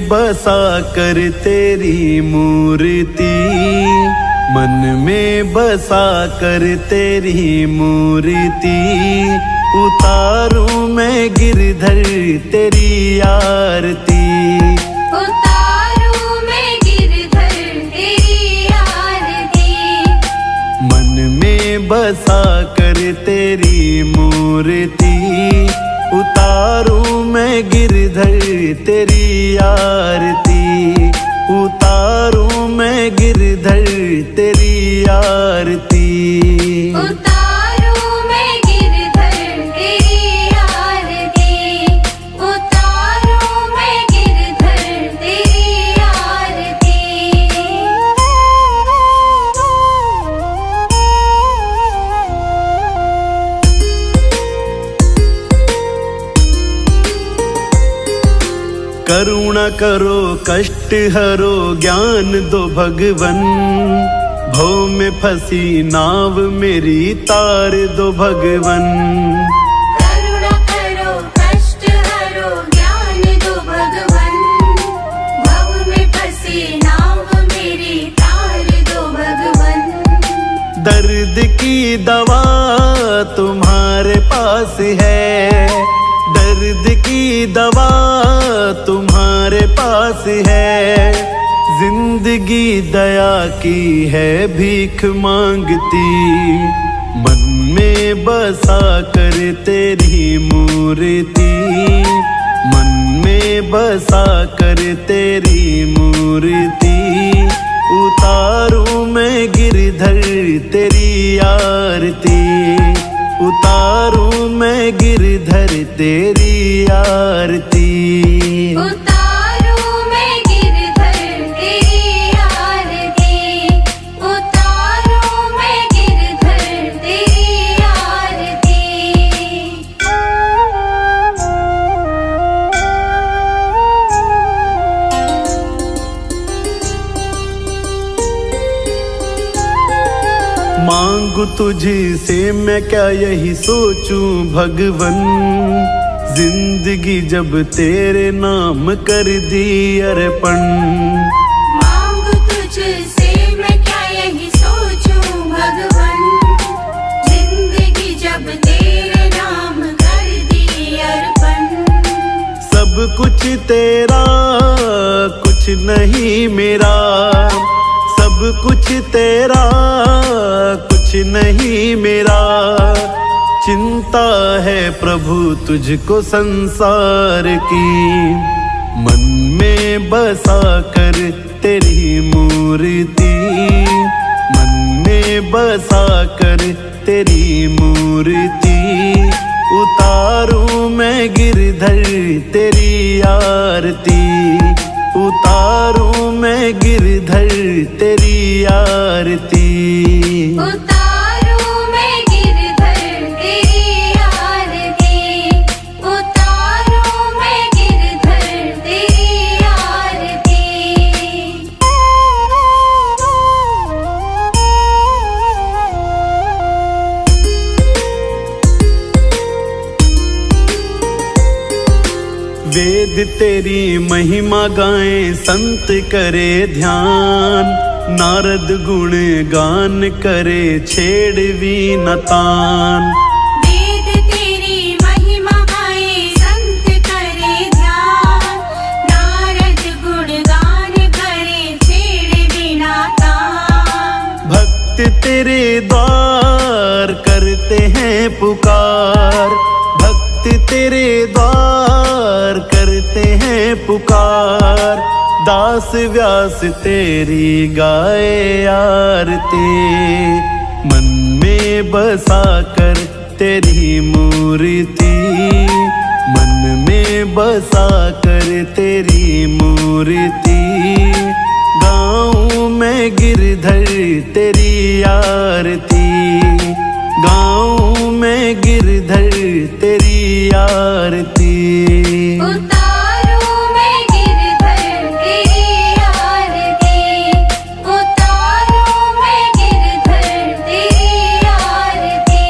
बसा कर तेरी मूर्ति, मन में बसा कर तेरी मूर्ति, उतारूं मैं गिरधर तेरी आरती, उतारूं मैं गिरधर तेरी आरती। मन में बसा कर तेरी मूर्ति, उतारूं मैं गिरधर तेरी आरती, उतारूं मैं गिरधर तेरी आरती, उतारूं मैं गिरधर तेरी आरती, उतारूं मैं गिरधर तेरी आरती। करुणा करो कष्ट हरो ज्ञान दो भगवन, भव में फंसी नाव मेरी तार दो भगवन, करुणा करो कष्ट हरो ज्ञान दो भगवन, भव में फंसी नाव मेरी तार दो भगवन। दर्द की दवा तुम्हारे पास है, दर्द की दवा तुम्हारे पास है, जिंदगी दया की है भीख मांगती, मन में बसा कर तेरी मूर्ति, मन में बसा कर तेरी मूर्ति, उतारूं मैं गिरधर तेरी आरती, उतारूं मैं गिरधर तेरी आरती, उतारूं मैं गिरधर तेरी आरती, उतारूं मैं गिरधर तेरी आरती। मांगू तुझसे मैं क्या यही सोचूं भगवन, जिंदगी जब तेरे नाम कर दी अर्पण, मांगू तुझसे मैं क्या यही सोचूं भगवन, जिंदगी जब तेरे नाम कर दी अर्पण। सब कुछ तेरा कुछ नहीं मेरा, सब कुछ तेरा कुछ नहीं मेरा, चिंता है प्रभु तुझको संसार की, मन में बसा कर तेरी मूर्ति, मन में बसा कर तेरी मूर्ति, उतारूं मैं गिरधर तेरी आरती, उतारूं मैं गिरधर तेरी आरती, उतारूं मैं गिरधर तेरी आरती, उतारूं मैं गिरधर तेरी आरती। वेद तेरी महिमा गाएं संत करे ध्यान, नारद गुण गान करे छेड़ वीणा तान, वेद तेरी महिमा गाए संत करे ध्यान, नारद गुण गान करे छेड़ वीणा तान। भक्त तेरे द्वार करते हैं पुकार, भक्त तेरे द्वार करते हैं पुकार, दास व्यास तेरी गाए आरती, मन में बसा कर तेरी मूर्ति, मन में बसा कर तेरी मूर्ति, गाऊं मैं गिरधर तेरी आरती, गाऊं मैं गिरधर तेरी आरती, उतारूं मैं गिरधर तेरी आरती, उतारूं मैं गिरधर तेरी आरती।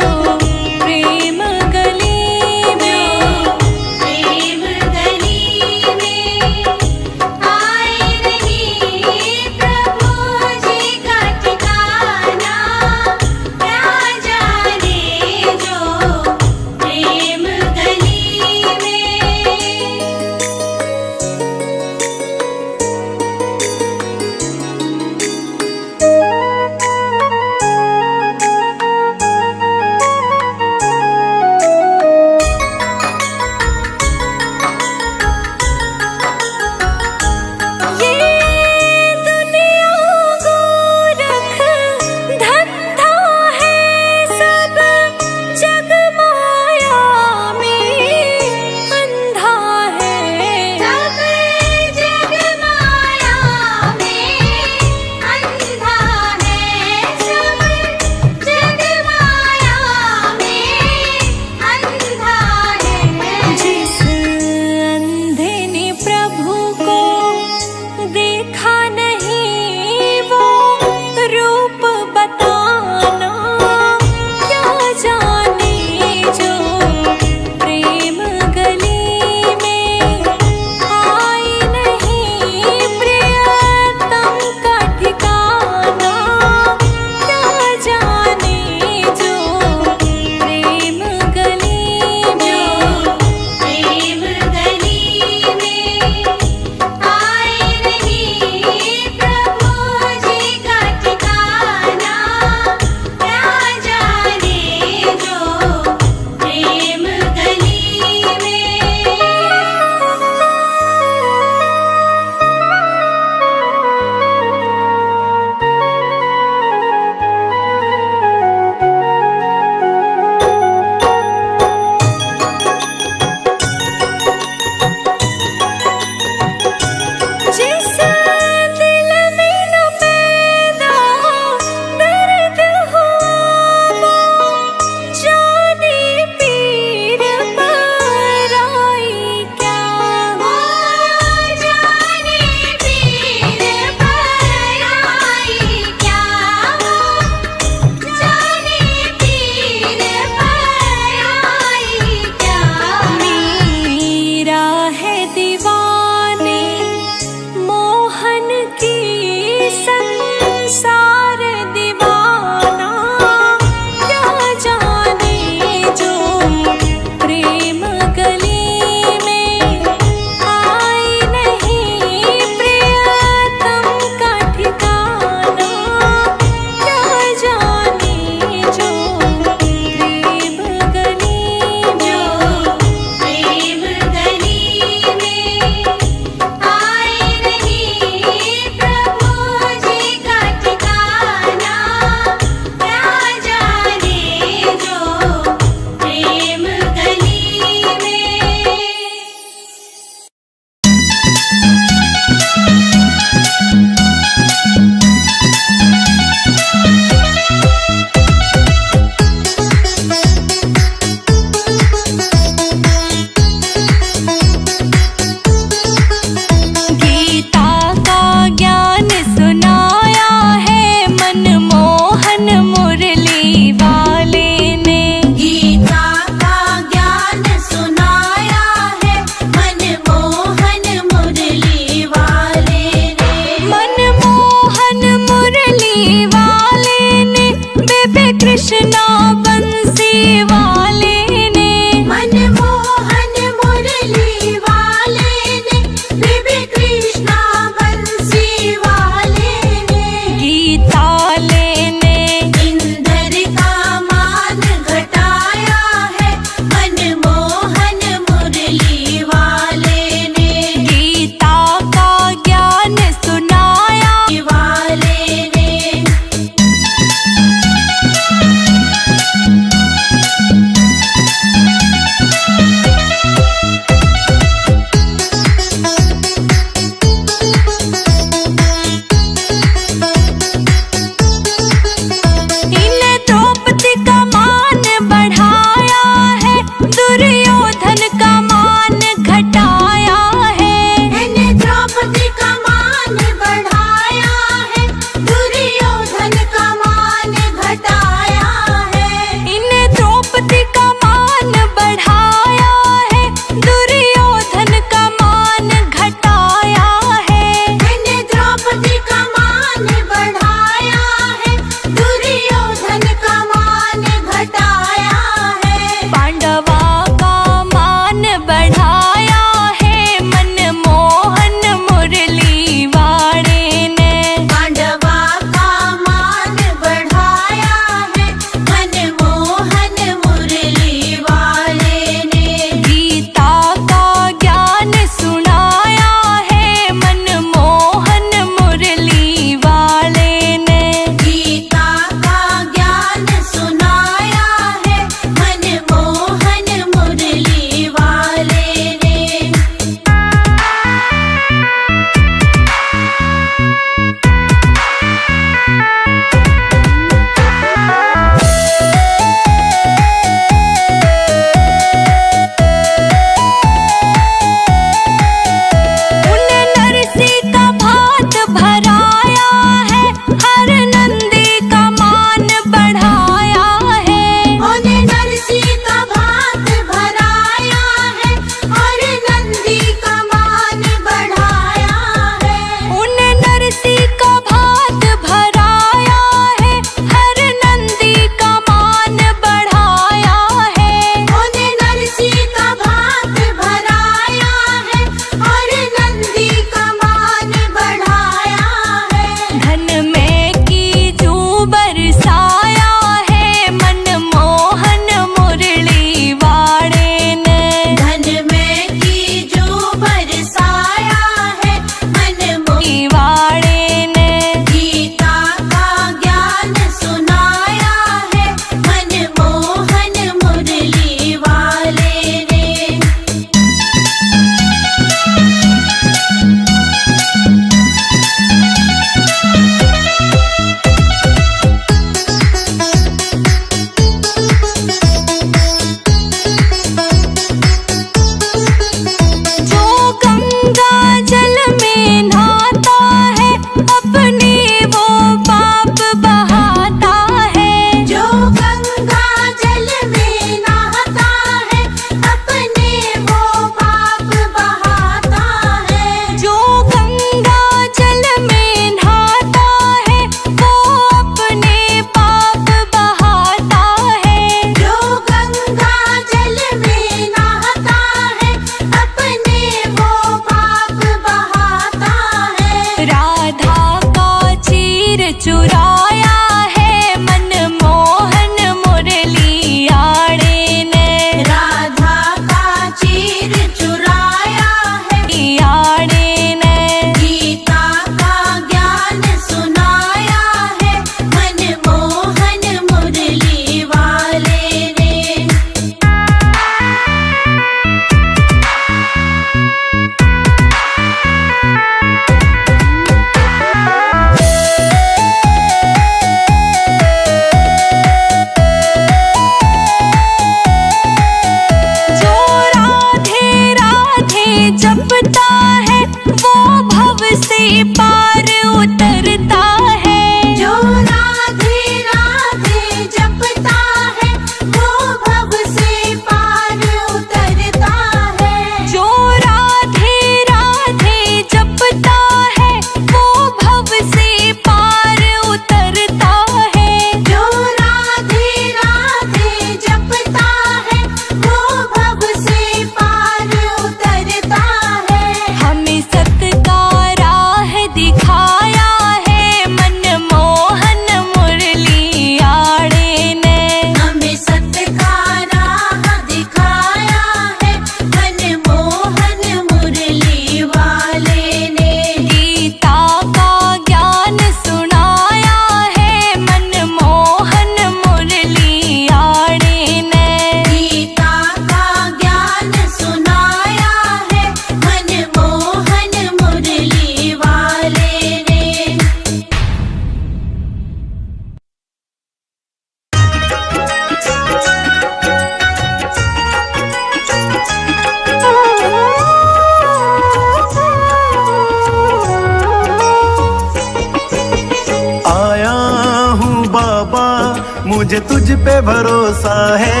मुझे तुझ पे भरोसा है।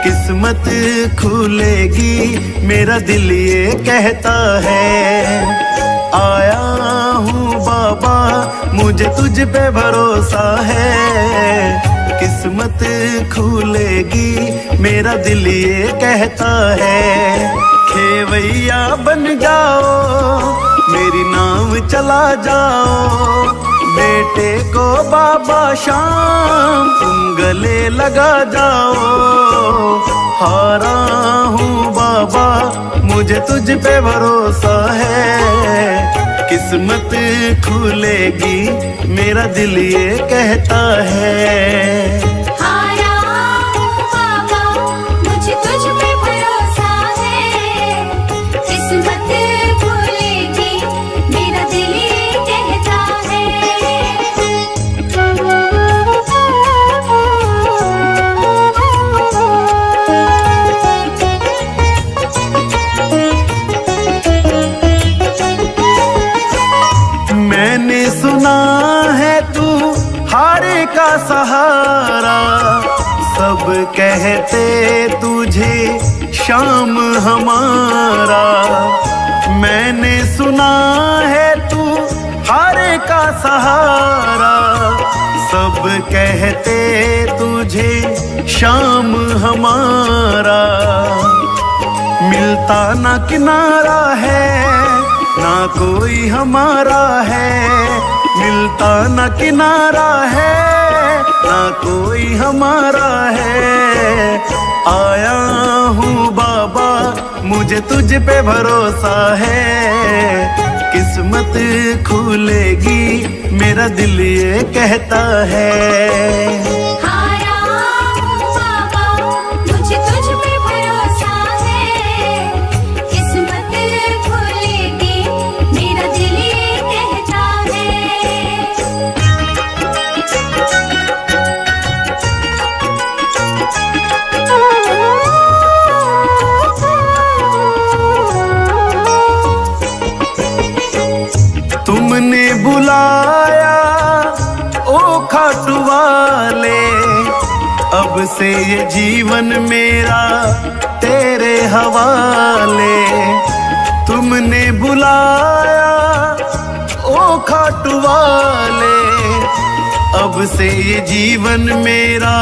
किस्मत खुलेगी मेरा दिल ये कहता है। आया हूँ बाबा मुझे तुझ पे भरोसा है। किस्मत खुलेगी मेरा दिल ये कहता है। खेवैया बन जाओ मेरी नाव चला जाओ। बेटे को बाबा शाम तुम गले लगा जाओ। हारा हूँ बाबा मुझे तुझ पे भरोसा है। किस्मत खुलेगी मेरा दिल ये कहता है। हारा हूँ बाबा मुझे तुझ पे भरोसा है। किस्मत खुलेगी मेरा दिल ये कहता है। मैंने सुना है तू हारे का सहारा। सब कहते तुझे शाम हमारा। मैंने सुना है तू हारे का सहारा। सब कहते तुझे शाम हमारा। मिलता ना किनारा है ना कोई हमारा है। मिलता ना किनारा है ना कोई हमारा है। आया हूँ बाबा मुझे तुझ पे भरोसा है। किस्मत खुलेगी मेरा दिल ये कहता है। हारा हूँ बाबा मुझे तुझ पे भरोसा है। किस्मत खुलेगी मेरा दिल ये कहता तुमने बुलाया ओ खाटू वाले। अब से ये जीवन मेरा तेरे हवाले। तुमने बुलाया ओ खाटू वाले। अब से ये जीवन मेरा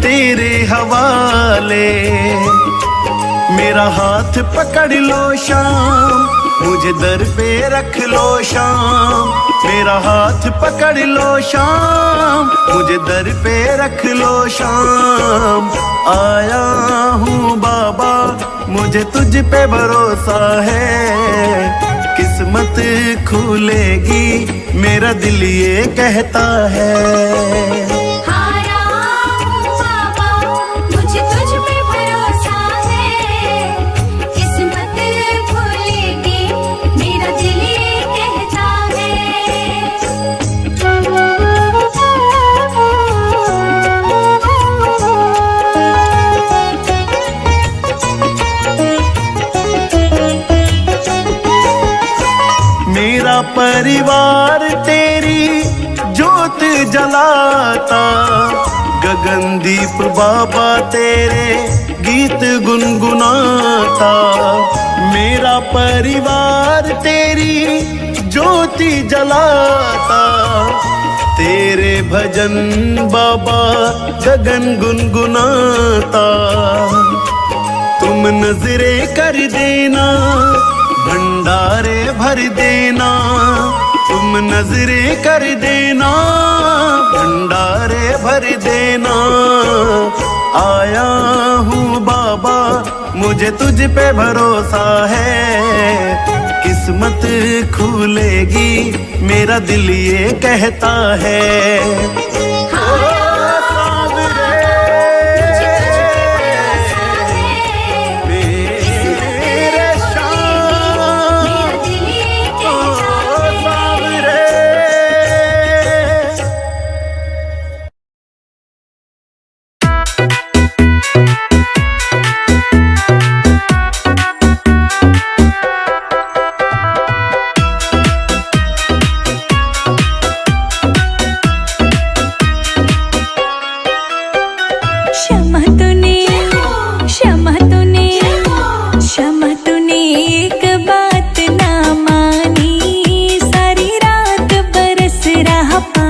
तेरे हवाले। मेरा हाथ पकड़ लो शाम मुझे दर पे रख लो शाम। मेरा हाथ पकड़ लो शाम मुझे दर पे रख लो शाम। आया हूँ बाबा मुझे तुझ पे भरोसा है। किस्मत खुलेगी मेरा दिल ये कहता है। हारा हूँ बाबा मुझे तुझ पे भरोसा है। किस्मत खुलेगी मेरा दिल ये कहता है। मेरा परिवार तेरी जोत जलाता। गगनदीप बाबा तेरे गीत गुनगुनाता। मेरा परिवार तेरी ज्योति जलाता। तेरे भजन बाबा गगन गुनगुनाता। तुम नजरे कर देना भंडारे भर देना। तुम नजरे कर देना भंडारे भर देना। आया हूँ बाबा मुझे तुझ पे भरोसा है। किस्मत खुलेगी मेरा दिल ये कहता है।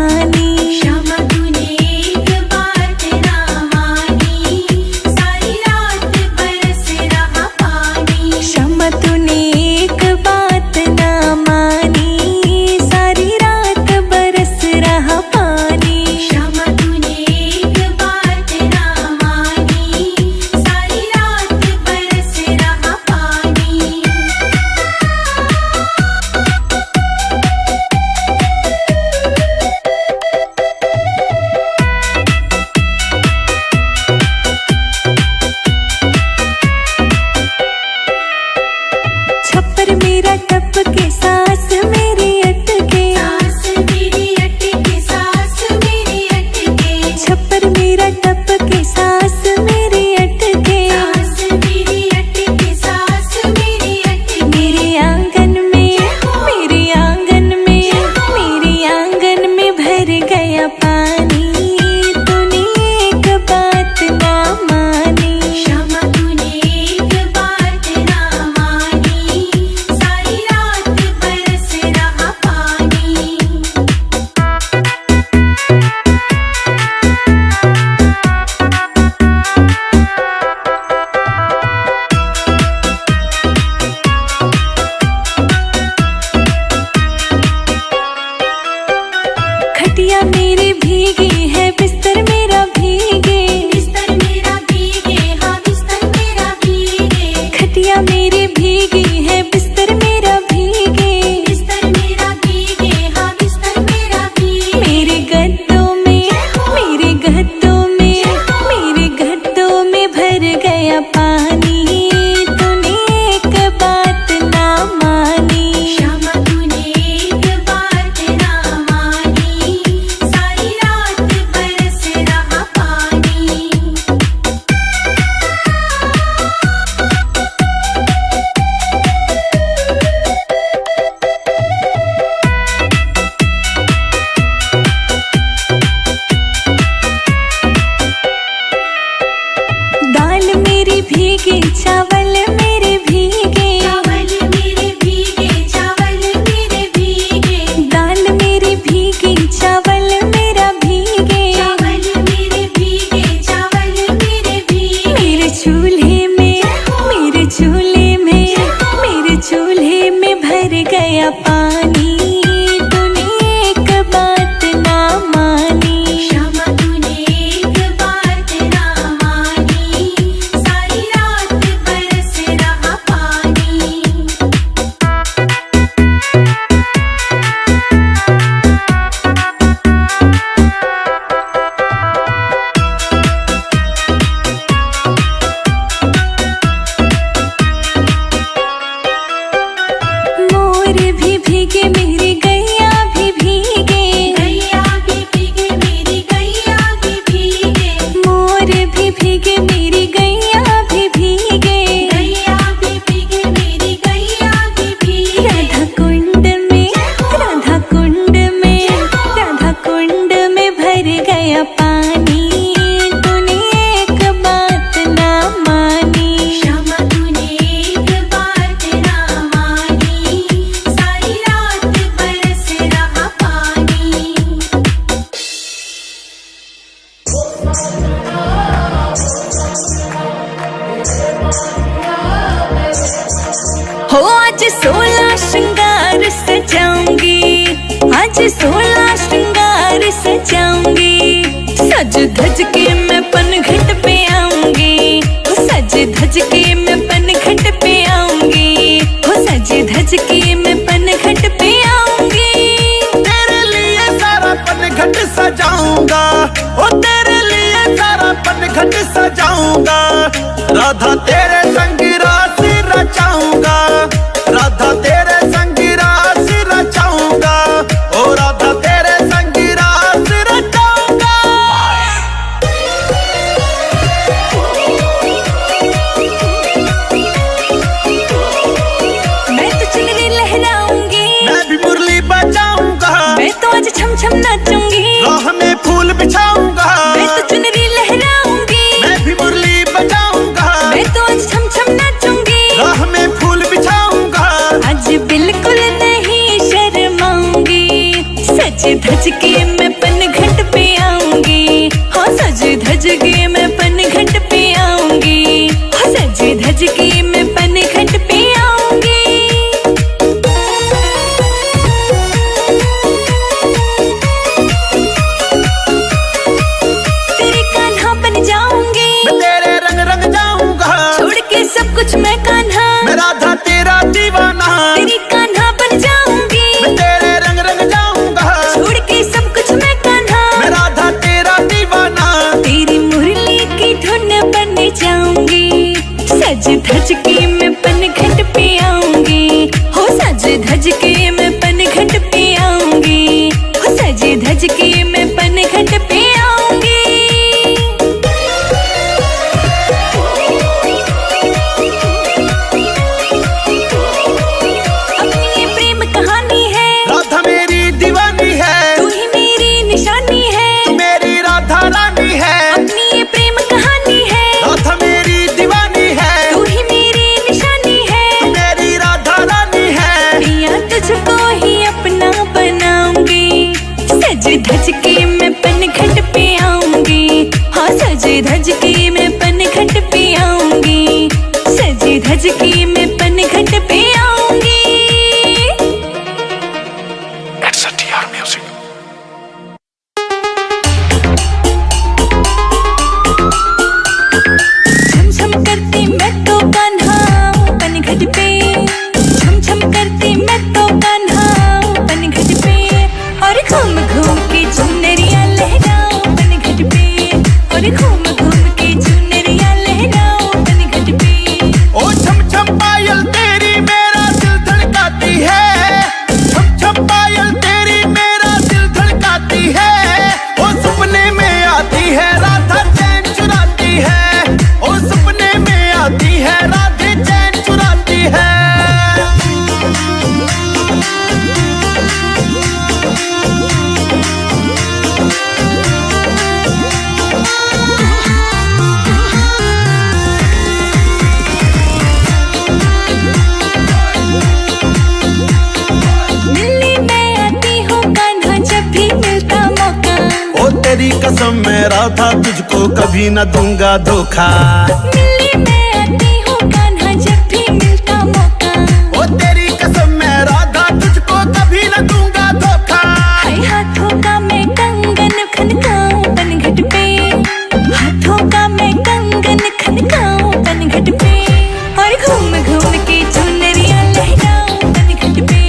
पानी। श्यामा तूने एक बात ना मानी, सारी रात बरस रहा पानी। श्यामा तूने एक बात ना मानी, सारी रात बरस रहा पानी। श्यामा तूने एक बात ना मानी, सारी रात बरस रहा पानी। छप्पर मेरा टपके, सांस मेरी अटके, सांस मेरी अटके, सांस मेरी अटके। छप्पर मेरा टपके, सांस मेरी अटके, सांस मेरी अटके, सांस मेरी अटके। मेरे आंगन में, मेरे आंगन में, मेरे आंगन में भर गया पानी। तूने एक बात ना मानी। श्यामा तूने एक बात ना मानी, सारी रात बरस रहा पानी। खटिया मेरी भीगी है, बिस्तर मेरा भीगे, बिस्तर मेरा भीगे, हाँ बिस्तर मेरा भीगे। खटिया मेरी भीगी है, बिस्तर मेरा भीगे, बिस्तर मेरा भीगे, हाँ बिस्तर मेरा भीगे। मेरे गद्दों में, मेरे गद्दों में, मेरे गद्दों में भर गया पानी। तूने एक बात ना मानी। श्यामा तूने एक बात ना मानी, सारी रात बरस रहा पानी। दाल मेरी भीगी, चावल मेरे भीगे, चावल मेरे भीगे, चावल मेरे भीगे। दाल मेरी भीगी, चावल मेरा भीगे, चावल मेरे भीगे, चावल मेरे भीगे। मेरे चूल्हे में, मेरे चूल्हे में, मेरे चूल्हे में भर गया पानी। तूने एक बात ना मानी। श्यामा तूने एक बात ना मानी, सारी रात बरस रहा पानी। मोर भी भीगे, मेरी गैया भी भीगे, गैया भी भीगे, मेरी गैया भी भीगे। मोर भी भीगे, मेरी गैया भी भीगे, गैया भी भीगे, मेरी गैया भी भीगे। राधा कुंड में, राधा कुंड में, राधा कुंड में भर गया पानी। तूने एक बात ना मानी। श्यामा तूने एक बात ना मानी, सारी रात बरस रहा पानी। हो आज 16 श्रृंगार सजाऊंगी, आज 16 श्रृंगार सजाऊंगी। सज धज के मैं पनघट पे आऊंगी, सज धज के मैं पनघट पे आऊंगी, हो सज धज के मैं पनघट पे आऊंगी। तेरे लिए सारा पनघट सजाऊंगा, ओ तेरे लिए सारा पनघट सजाऊंगा। राधा तेरे संग रास रचाऊंगा, राधा तेरे संग रास रचाऊंगा, ओ राधा तेरे संग रास रचाऊंगा। मैं तो चुनरी लहराऊंगी, मैं भी मुरली बजाऊंगा, मैं तो आज छम छम नाचूंगी। राह में फूल बिछाऊंगा, मैं तो चुनरी लहराऊंगी, मैं भी मुरली बजाऊंगा, मैं तो आज के मैं पनघट पे आऊंगी, सज धज के मैं पनघट पे आऊंगी। तेरे कान्हा बन जाऊंगी, मैं तेरे रंग रंग जाऊंगा, छोड़ के सब कुछ मैं कान्हा, मैं राधा तेरा दीवाना। तेरी कान्हा बन जाऊंगी, मैं तेरे रंग रंग जाऊंगा, छोड़ के सब कुछ मैं कान्हा, मैं राधा तेरा दीवाना। तेरी मुरली की धुन बन जाऊंगी, सज धज के मैं पनघट पे आऊंगी, हो सज धज के मैं पनघट पे आऊंगी, हो सज धज के मैं पनघट पे आऊंगी। अपनी ये प्रेम कहानी है, राधा मेरी दीवानी है, तू ही मेरी निशानी है, तू मेरी राधा रानी है। अपनी ये प्रेम कहानी है, राधा मेरी दीवानी है, तू ही मेरी निशानी है, तू मेरी राधा रानी है। पिया तुझको ही अपना बनाऊंगी, सज धज के मैं पनघट पे आऊंगी, हाँ सज धज के मैं पनघट पे आऊंगी, सज धज के मैं पनघट पे आऊंगी। It's a TR Music. छम छम करती मैं तो कान्हा पनघट पे, छम छम करती मैं तो कान्हा पनघट पे, और घूम घूम के चुनरिया लहराओ पनघट पे, और घूम घूम के चुनरिया लहराओ पनघट पे। ओ छम छम पायल तेरी मेरा दिल धड़काती है, छम छम पायल तेरी मेरा दिल धड़काती है। ओ सपने में आती है राधा चैन चुराती है, ओ सपने में आती है राधे चैन चुराती है। मिलने मैं आती हूँ कान्हा जब भी मिलता मौका, ओ तेरी कसम मैं राधा तुझको कभी न दूंगा धोखा। मिलने मैं आती हूँ कान्हा जब भी मिलता मौका, ओ तेरी कसम मैं राधा तुझको कभी न दूंगा धोखा। हाय हाथों का मैं कंगन खनकाऊं पनघट पे, हाथों का मैं कंगन खनकाऊं पनघट पे, और घूम घूम के चुनरिया लहराऊं पनघट पे,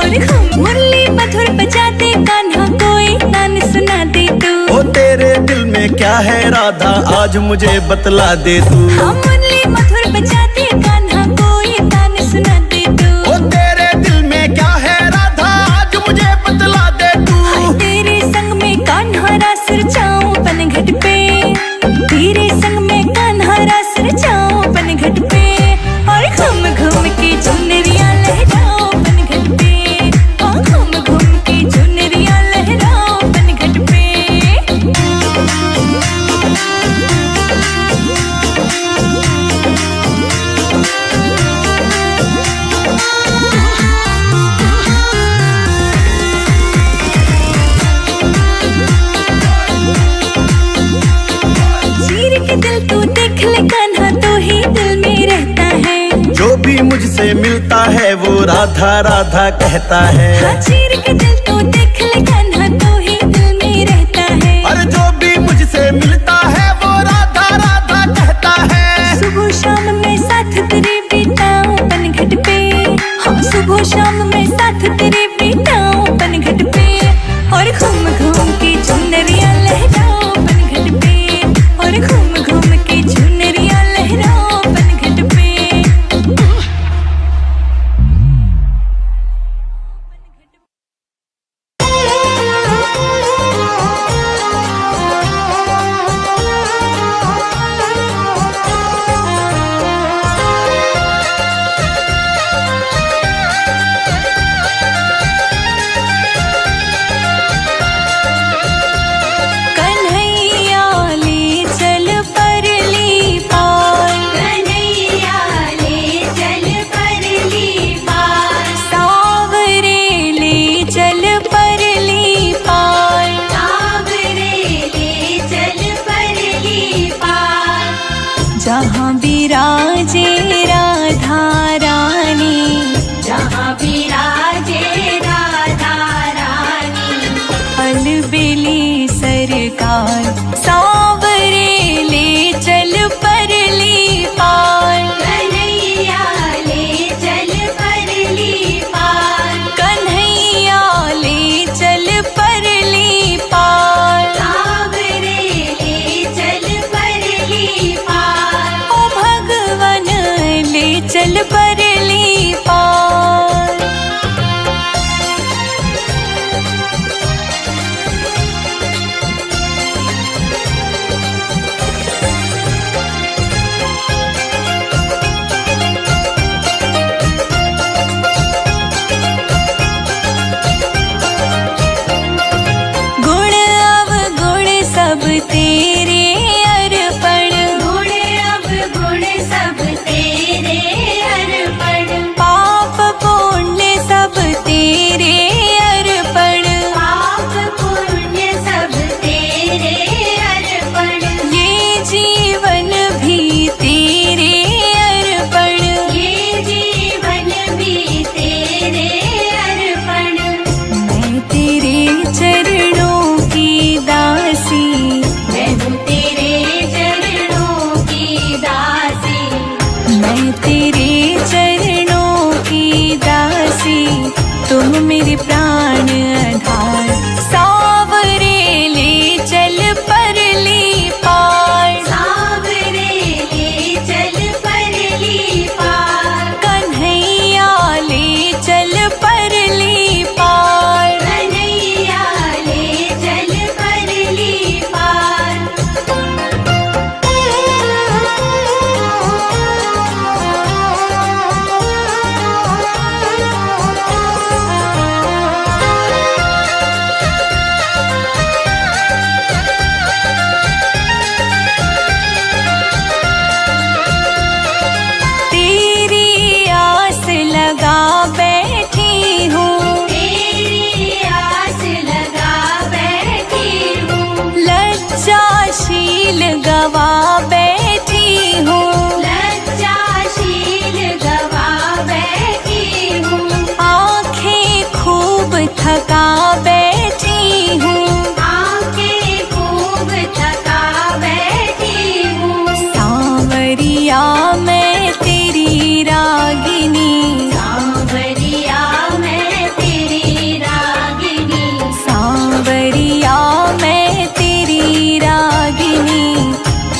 और घूम मुरली मधुर बजाते कान्हा कोई तान सुना दे तू। ओ तेरे दिल में क्या है राधा आज मुझे बतला दे तू। हाँ मुरली मधुर बजाते कान्हा कोई तान सुना दे तू। ओ तेरे दिल में क्या है राधा आज मुझे बतला दे तू। हाय तेरे संग में कान्हा रास रचाऊं पनघट पे, तेरे संग में कान्हा रास रचाऊं पनघट पे, और घूम घूम के चुनरिया लहराओ पनघट पे, और घूम घूम के चुनरिया लहराओ पनघट पे। चीर के दिल तू देख ले कान्हा, तो ही दिल में रहता है, जो भी मुझसे मिलता है वो राधा राधा कहता है। हाँ चीर के दिल तू देख ले कान्हा, तो ही दिल में रहता है, और जो भी मुझसे मिलता है वो राधा राधा कहता है। सुबह शाम में साथ तेरे बिताऊं पनघट पे, हाँ सुबह शाम में साथ तेरे बिताऊं पनघट पे, और घूम घूम के चुनरिया लहराओ पनघट पे, और घूम घूम के चुनरिया लहराओ पनघट पे। जहाँ विराजे राधा रानी, जहाँ विराजे राधा रानी, अलबेली सरकार सांवरे ले चल परली पार, कन्हैया ले चल परली पार, कन्हैया ले चल परली पार, सांवरे ले चल परली पार, ओ भगवन ले चल परली पार। गुण अवगुण सब तेरे अर्पण, गुण अवगुण सब तेरे अर्पण, पाप पुण्य सब तेरे अर्पण, पाप पुण्य सब तेरे अर्पण, ये जीवन भी तेरे अर्पण, ये जीवन भी तेरे अर्पण। मैं तेरे चरणों की दासी, मैं हूँ तेरे चरणों की दासी, मैं तेरे चरणों की दासी, तुम मेरे प्राण आधार, सांवरे ले चल परली पार, सांवरे ले चल परली पार, कन्हैया ले चल परली पार, कन्हैया ले चल परली पार। तेरी आस लगा बैठी हूँ, तेरी आस लगा बैठी हूँ, लज्जाशील गवा बैठी हूँ, लज्जाशील गवा बैठी हूँ, आँखें खूब थका बैठी हूँ, आँखें खूब थका बैठी हूँ, सांवरिया मैं तेरी रागिनी, सांवरिया मैं तेरी रागिनी, सांवरिया मैं तेरी रागिनी,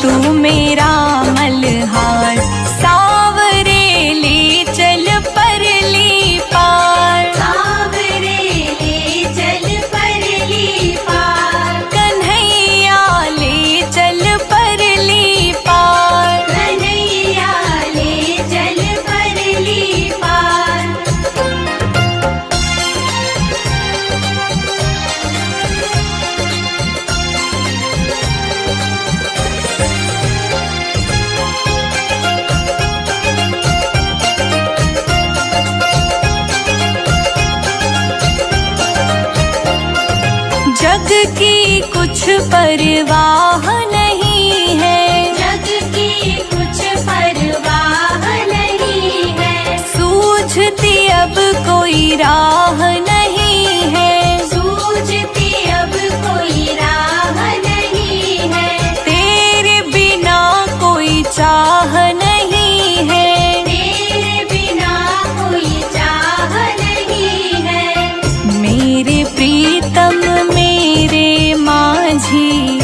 तू मेरा मल्हार, सांवरे ले चल परली पार, सांवरे ले चल परली पार, कन्हैया ले चल परली पार, कन्हैया ले चल परली पार। जग की कुछ परवाह नहीं है, जग की कुछ परवाह नहीं है, सूझती अब कोई राह नहीं है, सूझती अब कोई राह नहीं है, तेरे बिना कोई चाह नहीं है, तेरे बिना कोई चाह नहीं है, मेरे प्रीतम मेरे माझी,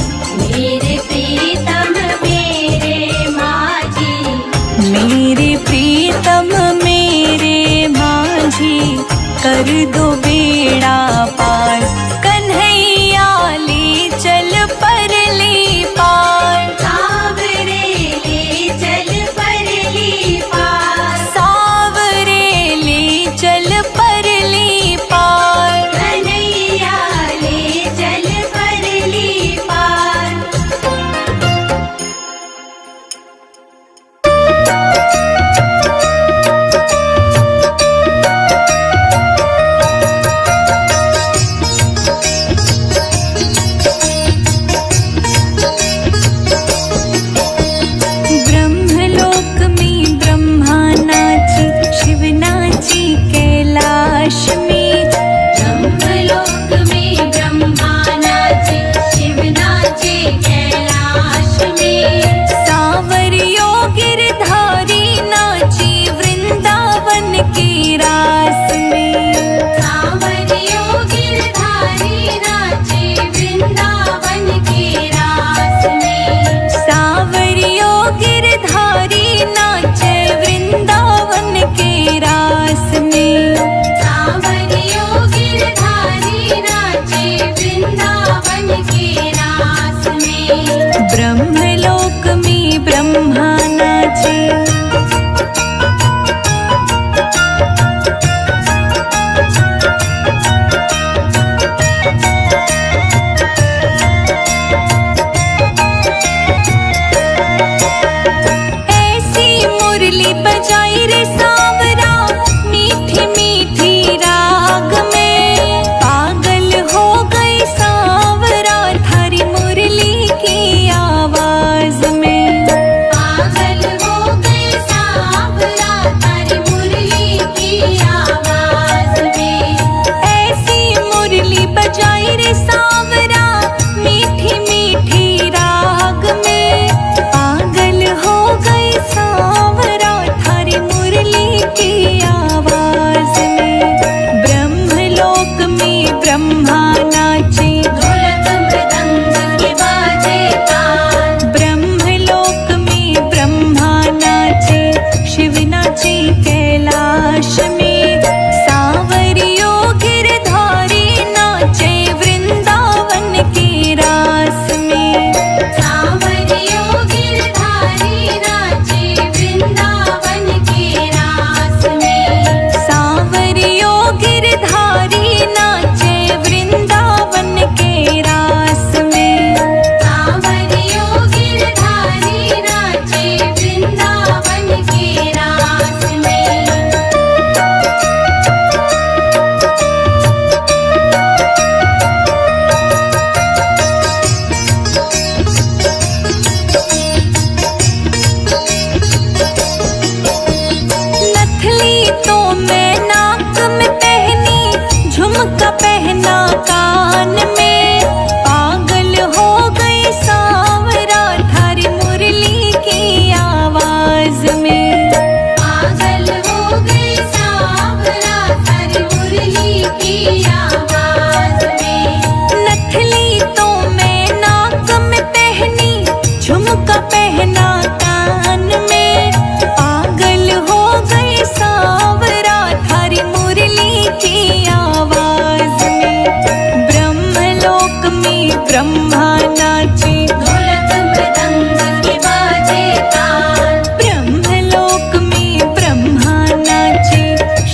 ब्रह्मा नाचे, ढोलक मृदंग के बाजे ताल। ब्रह्मलोक में ब्रह्मा नाचे,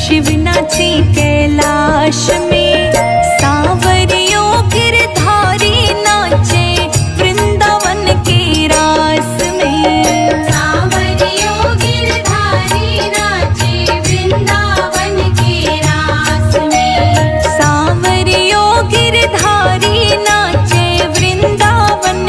शिव नाचे कैलाश में। सांवरियों गिरधारी नाचे, वृंदावन के रास में। सांवरियों गिरधारी नाचे, वृंदावन के रास में। सांवरियों गिरधारी नाचे, वृंदावन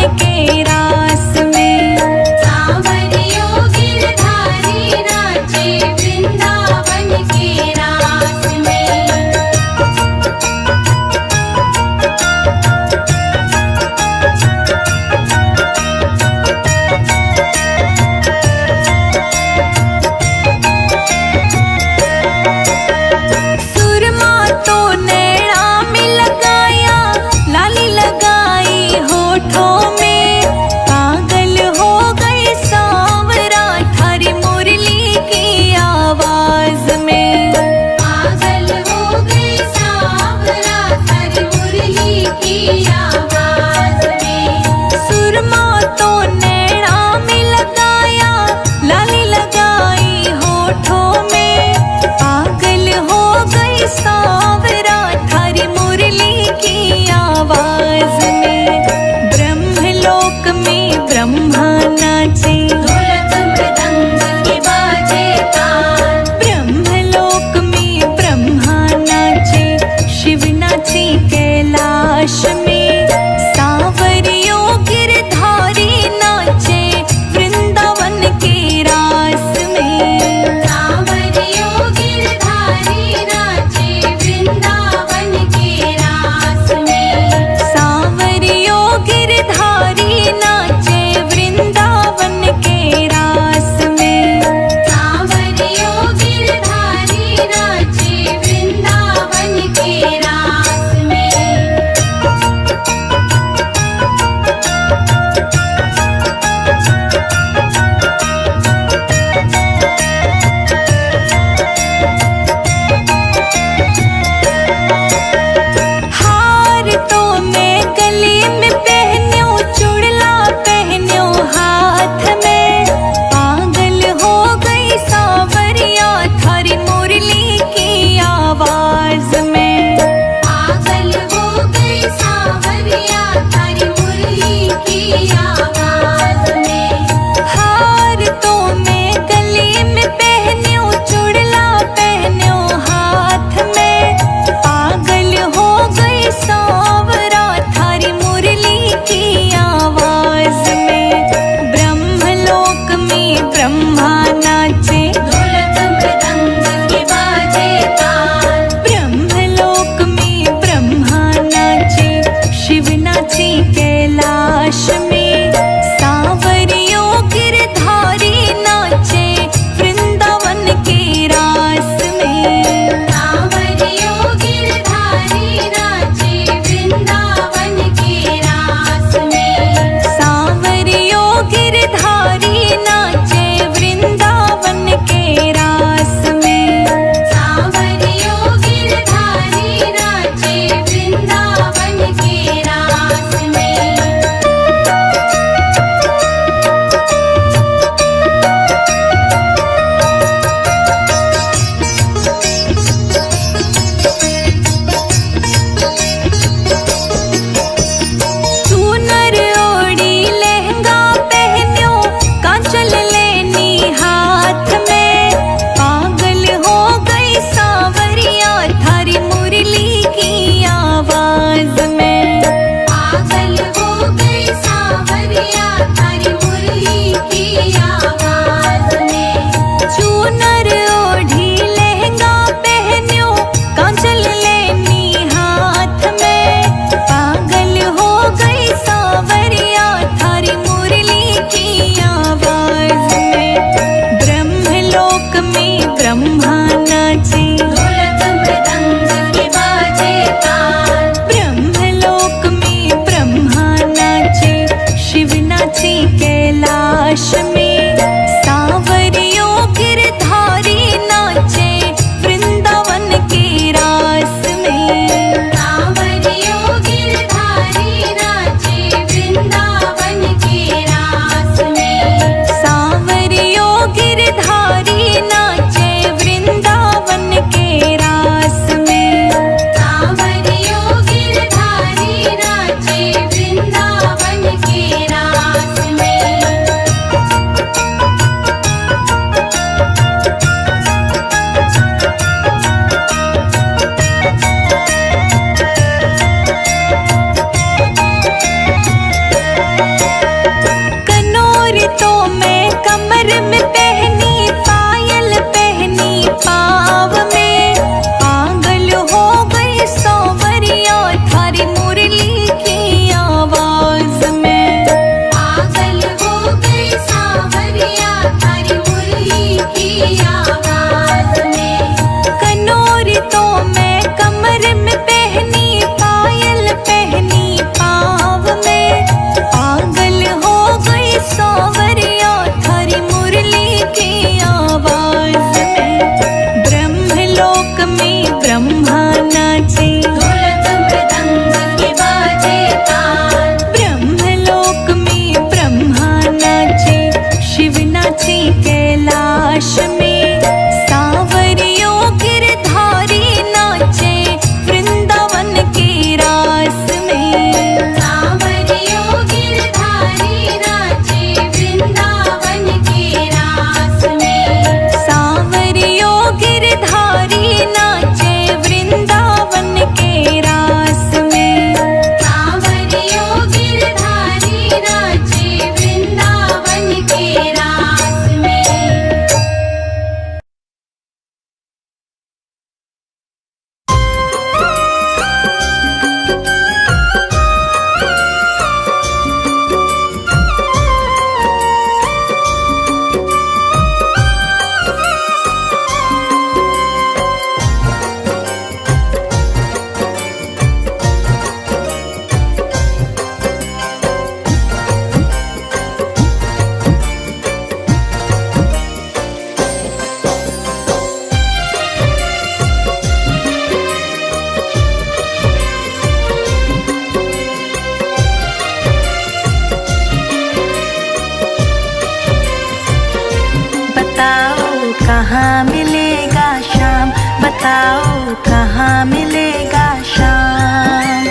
कहाँ मिलेगा शाम।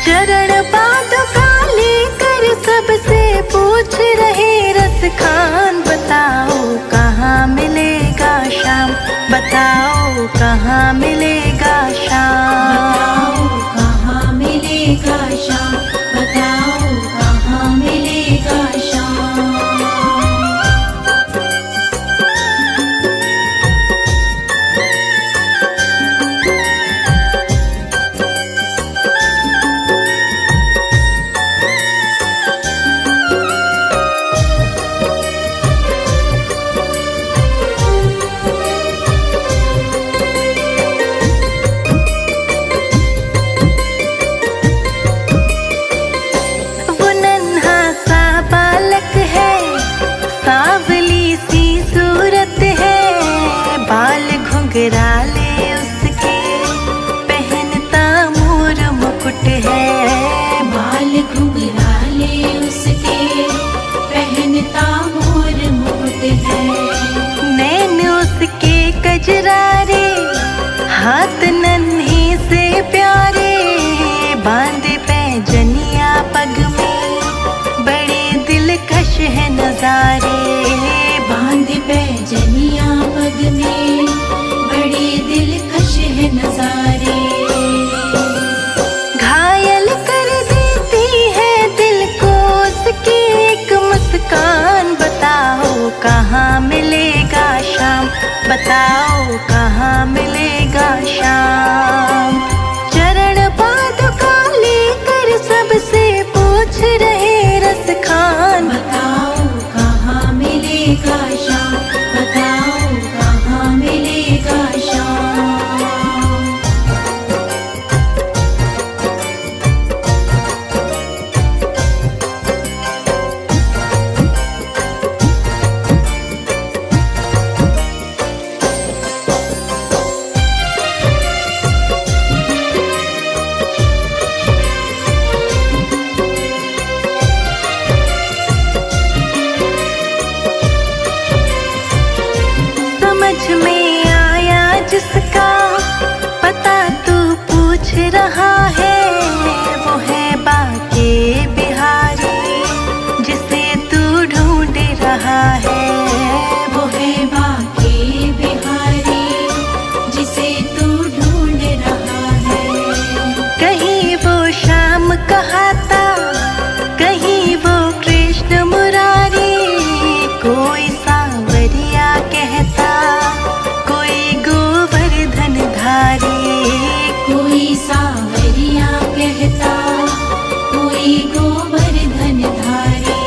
चरण पादुका लेकर सबसे पूछ रहे रस खान, बताओ कहाँ मिलेगा शाम, बताओ कहाँ मिलेगा शाम। बताओ कहाँ मिलेगा शाम, बताओ कहाँ मिलेगा शाम। वो नन्हा सा बालक है, सांवली सी सूरत है, बाल घुंघराले उसके, पहनता मोर मुकुट है। बाल घुंघराले उसके, पहनता मोर मुकुट है। नैन उसके कजरारे, हाथ नन्हे से प्यारे, बांधे पैजनिया पग में, बड़े दिलकश है नजारे। बांध पैजनिया पग में, बड़े दिलकश है नजारे। घायल कर देती है दिल को उसकी एक मुस्कान, बताओ कहाँ मिलेगा शाम, बताओ कहाँ मिलेगा शाम। चरण पादुका लेकर सबसे पूछ रहे रस खान, बताओ कहाँ मिलेगा शाम, बताओ कहाँ मिलेगा शाम। समझ में आया जिसका पता तू पूछ रहा है, वो है बाके बिहारी जिसे तू ढूंढ रहा है। वो है बाके बिहारी जिसे तू ढूंढ रहा है। कहीं वो श्याम कहाता, कहीं वो कृष्ण मुरारी, कोई सांवरिया कहता, कोई गोवर्धन धारी। कोई सांवरिया कहता, कोई गोवर्धन धारी।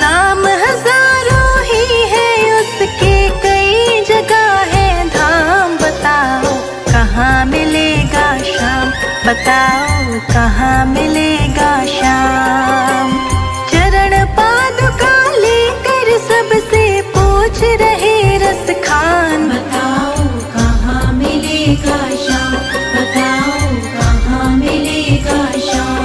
नाम हजारों ही है उसके, कई जगह है धाम, बताओ कहाँ मिलेगा शाम, बताओ कहाँ मिलेगा शाम। चरण पादुका लेकर सबसे पूछ रहे रस खान, बताओ कहाँ मिलेगा शाम, बताओ कहाँ मिलेगा शाम।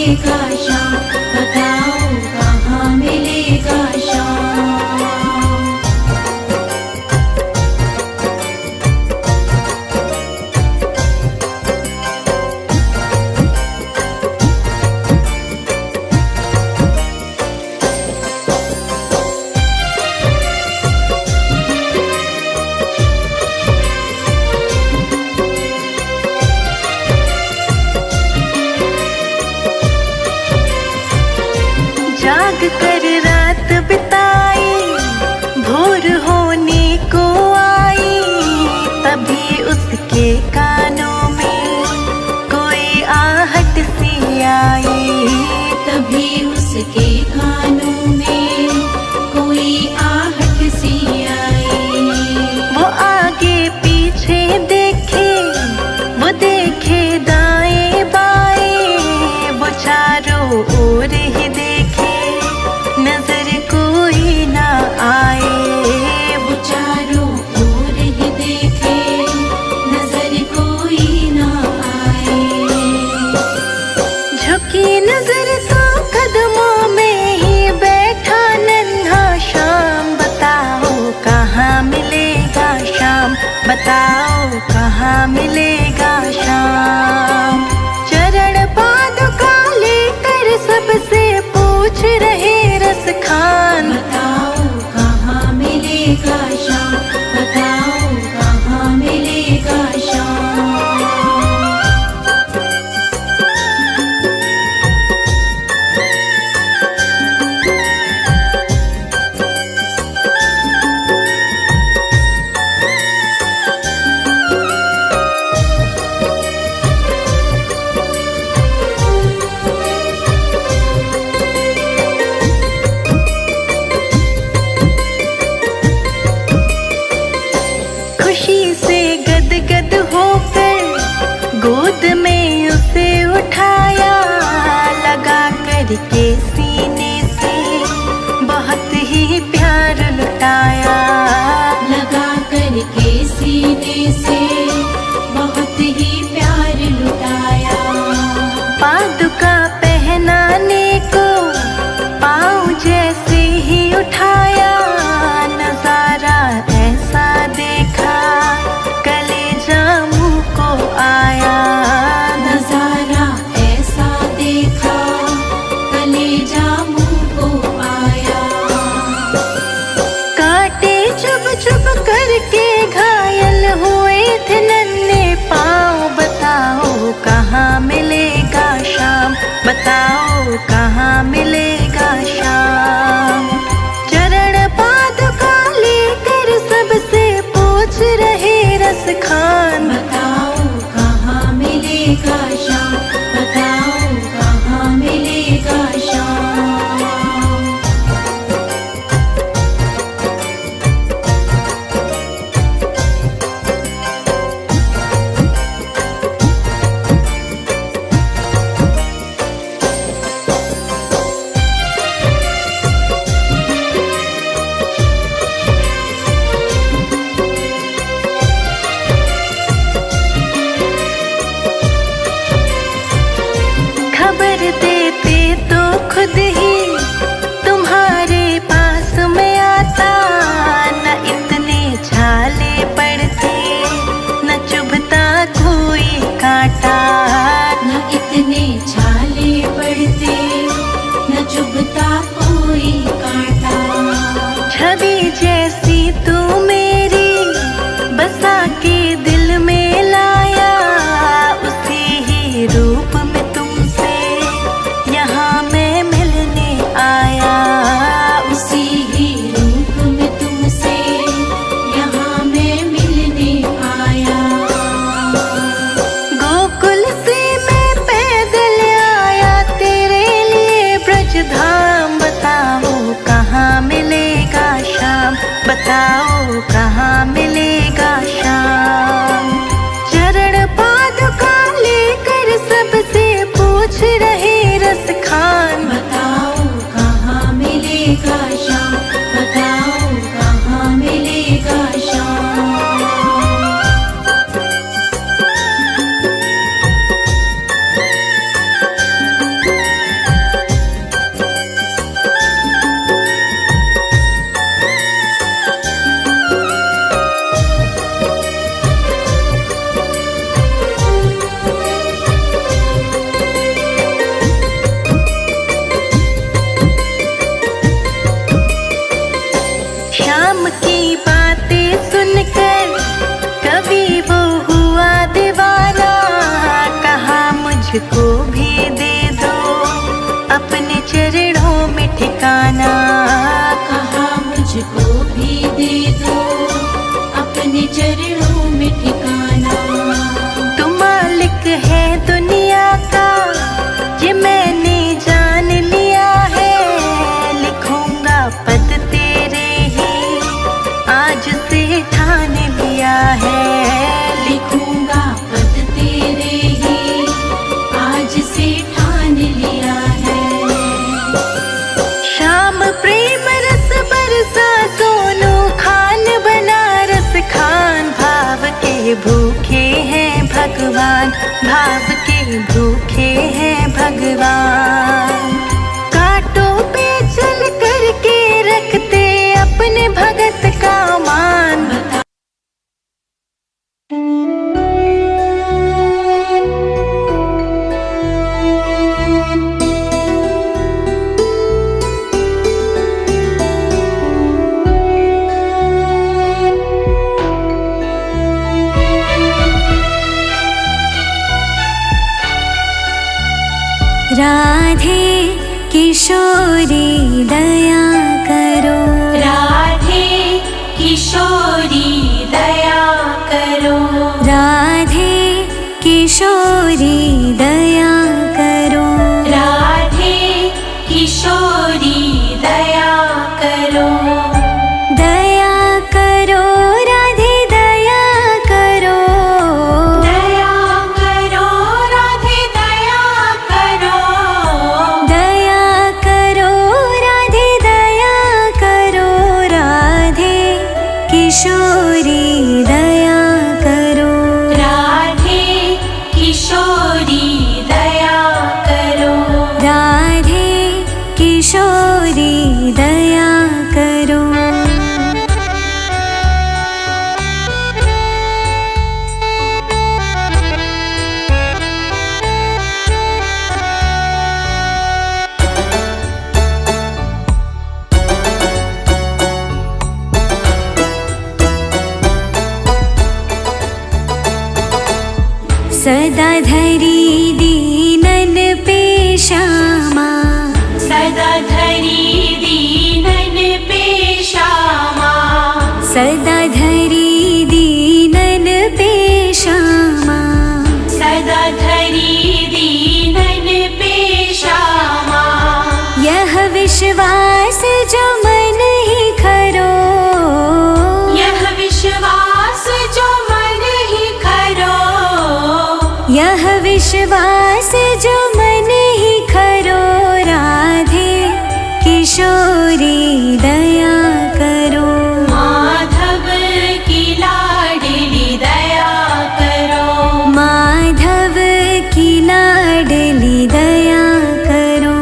मिलेगा श्याम, बताओ कहाँ मिलेगा श्याम। जाग कर रात बिताई, भोर होने को आई, तभी उसके कानों में कोई आहट सी आई। तभी उसके कानों में कोई आहट सी आई। वो आगे पीछे देखे, वो देखे दाएं बाएं, वो चारों ओर ही देखे, नजर कोई ना आए। वो चारों ओर ही देखे, नजर कोई ना आए। झुकी नजर तो कदमों में ही बैठा नन्हा श्याम, बताओ कहाँ मिलेगा श्याम, बताओ कहाँ मिलेगा श्याम। चरण पादुका लेकर सबसे पूछ रहे रस खान, बताओ कहाँ मिलेगा श्याम, बताओ कहाँ मिलेगा श्याम। खुशी से गदगद होकर गोद में उसे उठाया, लगा करके सीने से बहुत ही प्यार लुटाया। लगा करके सीने से बहुत ही प्यार लुटाया। पादुका पहनाने को पाँव जैसे ही उठाया, नजारा ऐसा देखा कलेजा मुँह को आया। नजारा ऐसा देखा कलेजा मुँह को आया। कांटे चुभ चुभ करके घायल हुए थे नन्हे पाँव, बताओ कहाँ मिलेगा श्याम, बताओ कहाँ मिलेगा श्याम। चरण पादुका लेकर सबसे पूछ रहे रस खान, बताओ कहाँ मिलेगा श्याम, बताओ कहाँ मिलेगा श्याम। खबर देते तो खुद ही तुम्हारे पास में आता, न इतने छाले पड़ते, न चुभता कोई कांटा। न इतने छाले पड़ते, न चुभता कोई कांटा। छवि जैसी तू मेरी बसा के दिल में लाया, उसी ही रूप में तुमसे यहाँ मैं मिलने आया। उसी ही रूप में तुमसे यहाँ मैं मिलने आया। गोकुल से मैं पैदल आया तेरे लिए ब्रज धाम, बताओ कहाँ मिलेगा श्याम, बताओ कहाँ राधे किशोरी दया करो, राधे किशोरी दया करो, राधे किशोरी दया करो, राधे किशोरी दया करो, दया करो राधे दया करो, दया करो राधे दया करो, दया करो राधे दया करो, राधे किशोरी दया करो, राधे किशोरी दया करो, राधे किशोरी दया करो। सदा धरी दीनन पे श्यामा, सदा धरी दीनन पे श्यामा, सदा धरी दीनन पे श्यामा, सदा धरी दीनन पे श्यामा, यह विश्वास जो मन ही खरो, यह विश्वास जो मन ही खरो, यह विश्वास जो मन ही खरो, राधे किशोरी दया करो, माधव की लाडली दया करो, माधव की लाडली दया करो।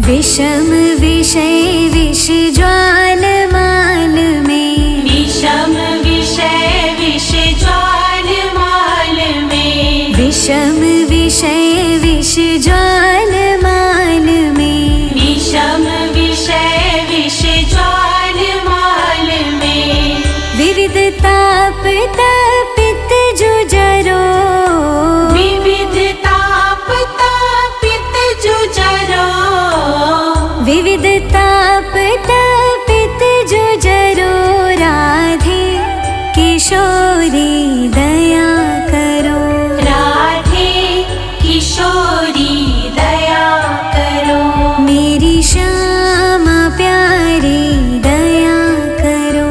विषम विषय विष ज्वाल माल में, विषम विषय विष ज्वाल माल में, विषम विषय विष ज्वाल माल में, विषम विषय विष ज्वाल माल में, विविध ताप तपित जुझरो, विविध ताप तापित जुझरो, विविध ताप तपित जुझरो, राधे किशोरी दया करो, राधे किशोरी दया करो, मेरी श्यामा प्यारी दया करो।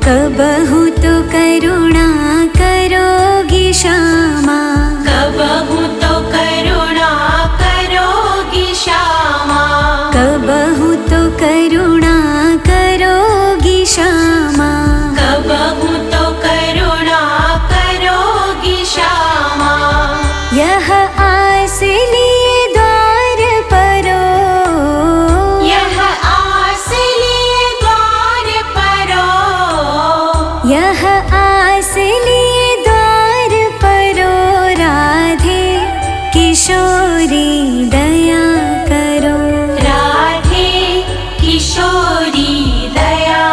कबहु तो करुणा करोगी श्यामा, कबहु तो करुणा करोगी श्यामा, कबहु तो करुणा करोगी श्यामा, कबहु तो करुणा करोगी श्यामा, यह आस लिए द्वार परो, यह आस लिए द्वार परो, यह आस लिए द्वार परो, राधे किशोरी दया करो, राधे किशोरी दया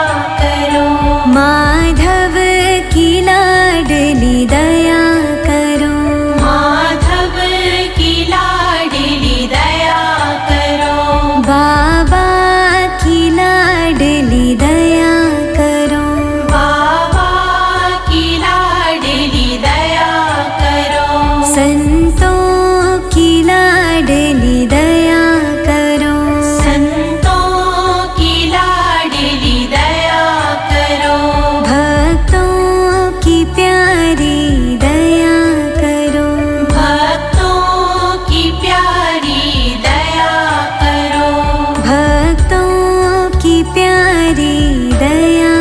करो, माधव की लाडली दया करो, माधव की लाडली दया करो, बाबा की लाडली दया करो, बाबा की लाडली दया करो, संतों की लाडली दया करो, संतों की लाडली दया करी दया